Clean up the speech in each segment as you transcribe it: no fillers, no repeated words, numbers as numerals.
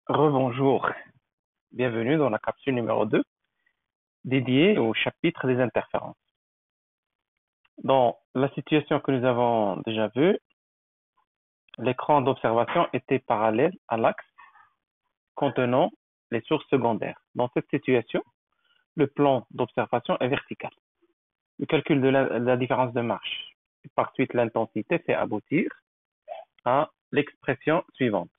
Rebonjour, bienvenue dans la capsule numéro 2 dédiée au chapitre des interférences. Dans la situation que nous avons déjà vue, l'écran d'observation était parallèle à l'axe contenant les sources secondaires. Dans cette situation, le plan d'observation est vertical. Le calcul de la différence de marche et par suite l'intensité fait aboutir à l'expression suivante.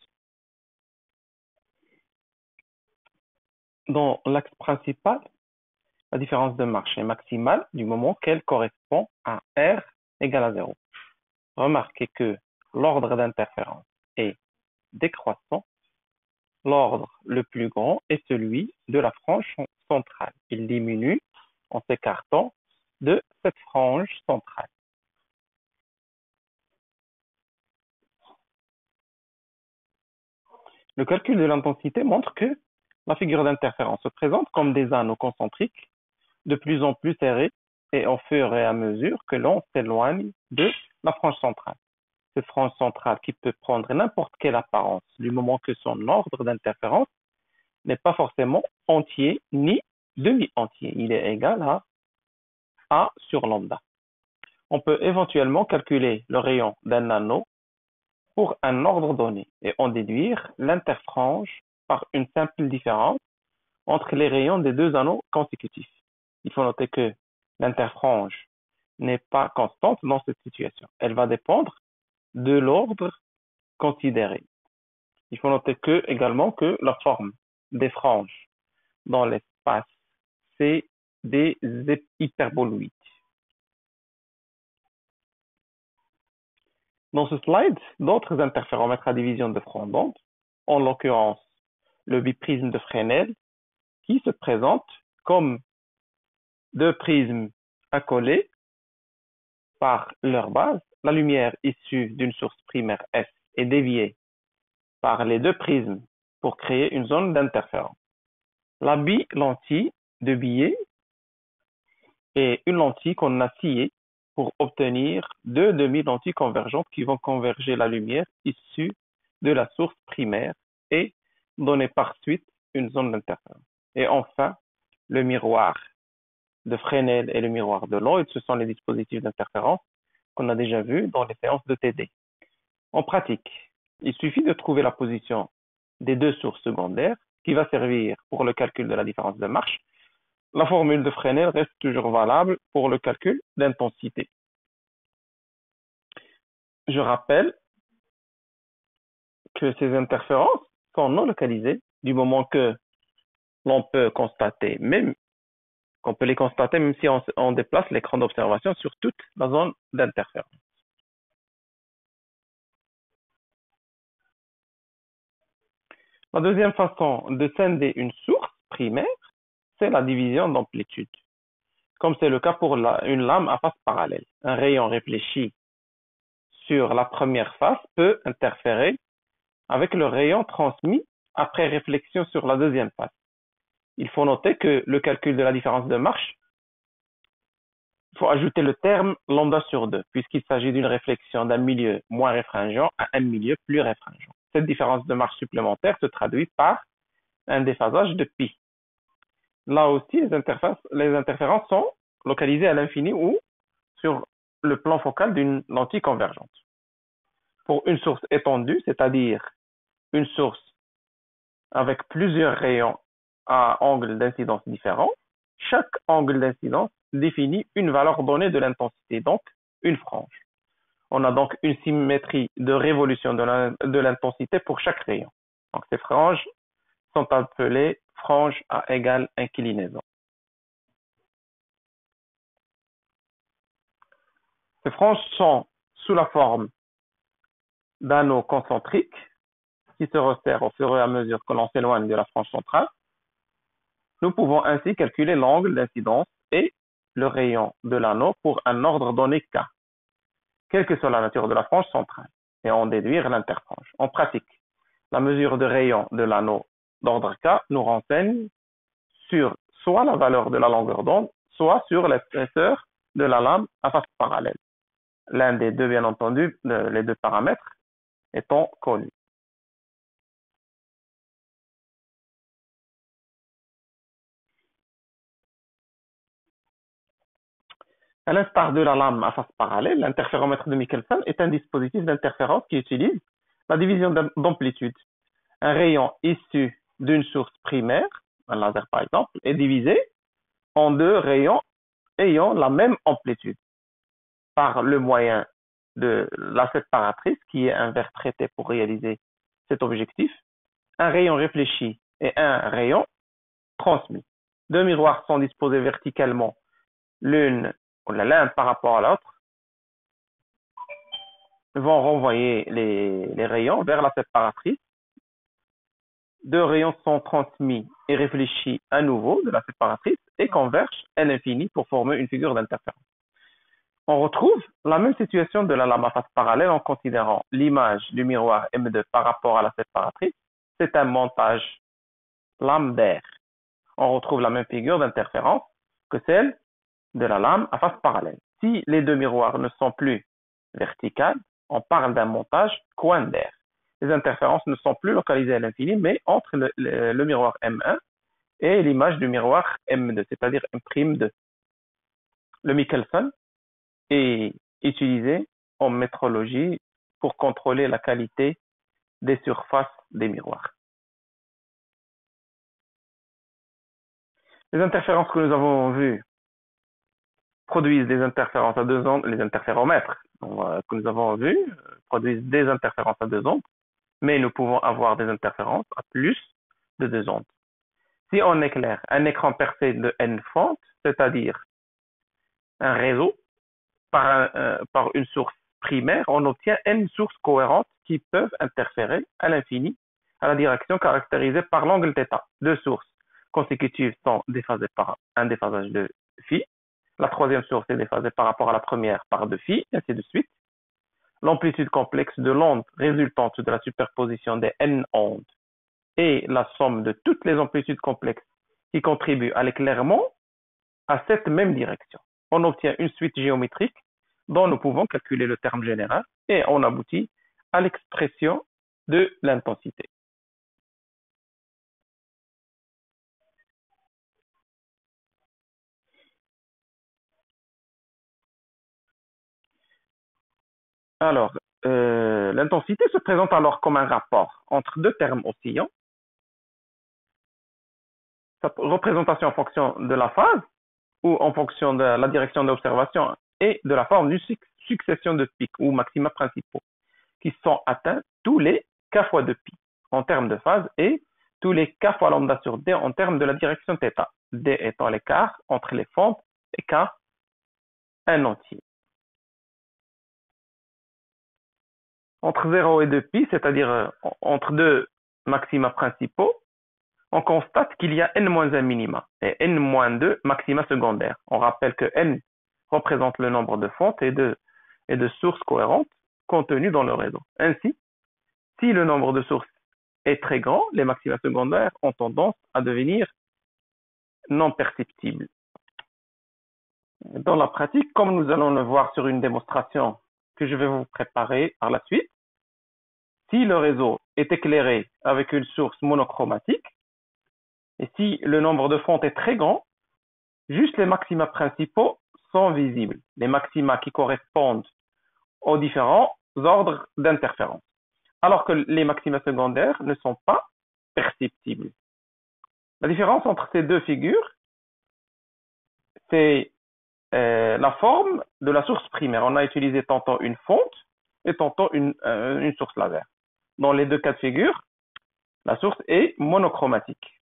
Dans l'axe principal, la différence de marche est maximale du moment qu'elle correspond à R égale à 0. Remarquez que l'ordre d'interférence est décroissant. L'ordre le plus grand est celui de la frange centrale. Il diminue en s'écartant de cette frange centrale. Le calcul de l'intensité montre que la figure d'interférence se présente comme des anneaux concentriques de plus en plus serrés et au fur et à mesure que l'on s'éloigne de la frange centrale. Cette frange centrale qui peut prendre n'importe quelle apparence du moment que son ordre d'interférence n'est pas forcément entier ni demi-entier. Il est égal à A sur lambda. On peut éventuellement calculer le rayon d'un anneau pour un ordre donné et en déduire l'interfrange par une simple différence entre les rayons des deux anneaux consécutifs. Il faut noter que l'interfrange n'est pas constante dans cette situation. Elle va dépendre de l'ordre considéré. Il faut noter également que la forme des franges dans l'espace, c'est des hyperboloïdes. Dans ce slide, d'autres interféromètres à division de front d'onde, en l'occurrence le biprisme de Fresnel, qui se présente comme deux prismes accolés par leur base. La lumière issue d'une source primaire F est déviée par les deux prismes pour créer une zone d'interférence. La bilentille de biais est une lentille qu'on a sciée pour obtenir deux demi-lentilles convergentes qui vont converger la lumière issue de la source primaire et donner par suite une zone d'interférence. Et enfin, le miroir de Fresnel et le miroir de Lloyd, ce sont les dispositifs d'interférence qu'on a déjà vus dans les séances de TD. En pratique, il suffit de trouver la position des deux sources secondaires qui va servir pour le calcul de la différence de marche. La formule de Fresnel reste toujours valable pour le calcul d'intensité. Je rappelle que ces interférences sont non localisées du moment que l'on peut constater, même qu'on peut les constater même si on déplace l'écran d'observation sur toute la zone d'interférence. La deuxième façon de scinder une source primaire, c'est la division d'amplitude, comme c'est le cas pour une lame à face parallèle. Un rayon réfléchi sur la première face peut interférer avec le rayon transmis après réflexion sur la deuxième face. Il faut noter que le calcul de la différence de marche, il faut ajouter le terme lambda sur 2, puisqu'il s'agit d'une réflexion d'un milieu moins réfringent à un milieu plus réfringent. Cette différence de marche supplémentaire se traduit par un déphasage de pi. Là aussi, les interférences sont localisées à l'infini ou sur le plan focal d'une lentille convergente. Pour une source étendue, c'est-à-dire une source avec plusieurs rayons à angle d'incidence différents, chaque angle d'incidence définit une valeur donnée de l'intensité, donc une frange. On a donc une symétrie de révolution de l'intensité pour chaque rayon. Donc ces franges sont appelées franges à égale inclinaison. Ces franges sont sous la forme d'anneaux concentriques qui se resserrent au fur et à mesure que l'on s'éloigne de la frange centrale. Nous pouvons ainsi calculer l'angle d'incidence et le rayon de l'anneau pour un ordre donné K, quelle que soit la nature de la frange centrale, et en déduire l'interfrange. En pratique, la mesure de rayon de l'anneau d'ordre K nous renseigne sur soit la valeur de la longueur d'onde, soit sur l'épaisseur de la lame à face parallèle. L'un des deux, bien entendu, les deux paramètres étant connus. À l'instar de la lame à face parallèle, l'interféromètre de Michelson est un dispositif d'interférence qui utilise la division d'amplitude. Un rayon issu d'une source primaire, un laser par exemple, est divisé en deux rayons ayant la même amplitude par le moyen de la séparatrice, qui est un verre traité pour réaliser cet objectif, un rayon réfléchi et un rayon transmis. Deux miroirs sont disposés verticalement l'un par rapport à l'autre, vont renvoyer les rayons vers la séparatrice. Deux rayons sont transmis et réfléchis à nouveau de la séparatrice et convergent à l'infini pour former une figure d'interférence. On retrouve la même situation de la lame à face parallèle en considérant l'image du miroir M2 par rapport à la séparatrice. C'est un montage lambdaire. On retrouve la même figure d'interférence que celle de la lame à face parallèle. Si les deux miroirs ne sont plus verticales, on parle d'un montage coindaire. Les interférences ne sont plus localisées à l'infini, mais entre le miroir M1 et l'image du miroir M2, c'est-à-dire M'2. Le Michelson est utilisé en métrologie pour contrôler la qualité des surfaces des miroirs. Les interférences que nous avons vues produisent des interférences à deux ondes, les interféromètres que nous avons vus produisent des interférences à deux ondes, mais nous pouvons avoir des interférences à plus de deux ondes. Si on éclaire un écran percé de n fentes, c'est-à-dire un réseau par une source primaire, on obtient n sources cohérentes qui peuvent interférer à l'infini à la direction caractérisée par l'angle θ. Deux sources consécutives sont déphasées par un déphasage de phi. La troisième source est déphasée par rapport à la première par 2π, et ainsi de suite. L'amplitude complexe de l'onde résultante de la superposition des n ondes est la somme de toutes les amplitudes complexes qui contribuent à l'éclairement à cette même direction. On obtient une suite géométrique dont nous pouvons calculer le terme général et on aboutit à l'expression de l'intensité. Alors, l'intensité se présente alors comme un rapport entre deux termes oscillants. Sa représentation en fonction de la phase ou en fonction de la direction d'observation et de la forme d'une succession de pics ou maxima principaux qui sont atteints tous les k fois 2π en termes de phase et tous les k fois lambda sur d en termes de la direction θ, d étant l'écart entre les fentes et k un entier. Entre 0 et 2π, c'est-à-dire entre deux maxima principaux, on constate qu'il y a n-1 minima et n-2 maxima secondaires. On rappelle que n représente le nombre de fentes et de sources cohérentes contenues dans le réseau. Ainsi, si le nombre de sources est très grand, les maxima secondaires ont tendance à devenir non perceptibles. Dans la pratique, comme nous allons le voir sur une démonstration que je vais vous préparer par la suite, si le réseau est éclairé avec une source monochromatique, et si le nombre de fentes est très grand, juste les maxima principaux sont visibles, les maxima qui correspondent aux différents ordres d'interférence, alors que les maxima secondaires ne sont pas perceptibles. La différence entre ces deux figures, c'est la forme de la source primaire. On a utilisé tantôt une fonte et tantôt une source laser. Dans les deux cas de figure, la source est monochromatique.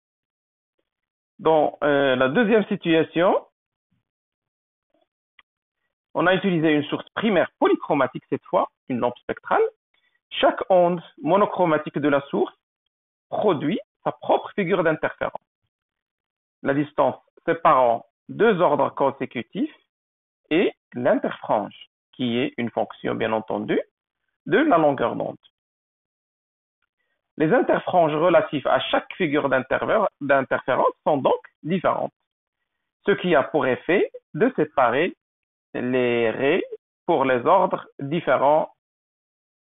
Dans la deuxième situation, on a utilisé une source primaire polychromatique cette fois, une lampe spectrale. Chaque onde monochromatique de la source produit sa propre figure d'interférence. La distance séparant deux ordres consécutifs est l'interfrange, qui est une fonction bien entendu de la longueur d'onde. Les interfranges relatifs à chaque figure d'interférence sont donc différentes, ce qui a pour effet de séparer les raies pour les ordres différents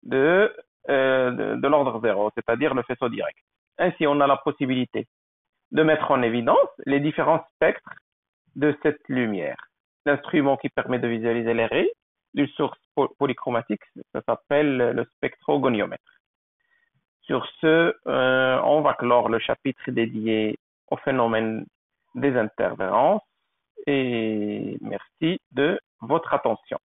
de l'ordre 0, c'est-à-dire le faisceau direct. Ainsi, on a la possibilité de mettre en évidence les différents spectres de cette lumière. l'instrument qui permet de visualiser les raies d'une source polychromatique, ça s'appelle le spectrogoniomètre. Sur ce, on va clore le chapitre dédié au phénomène des interférences et merci de votre attention.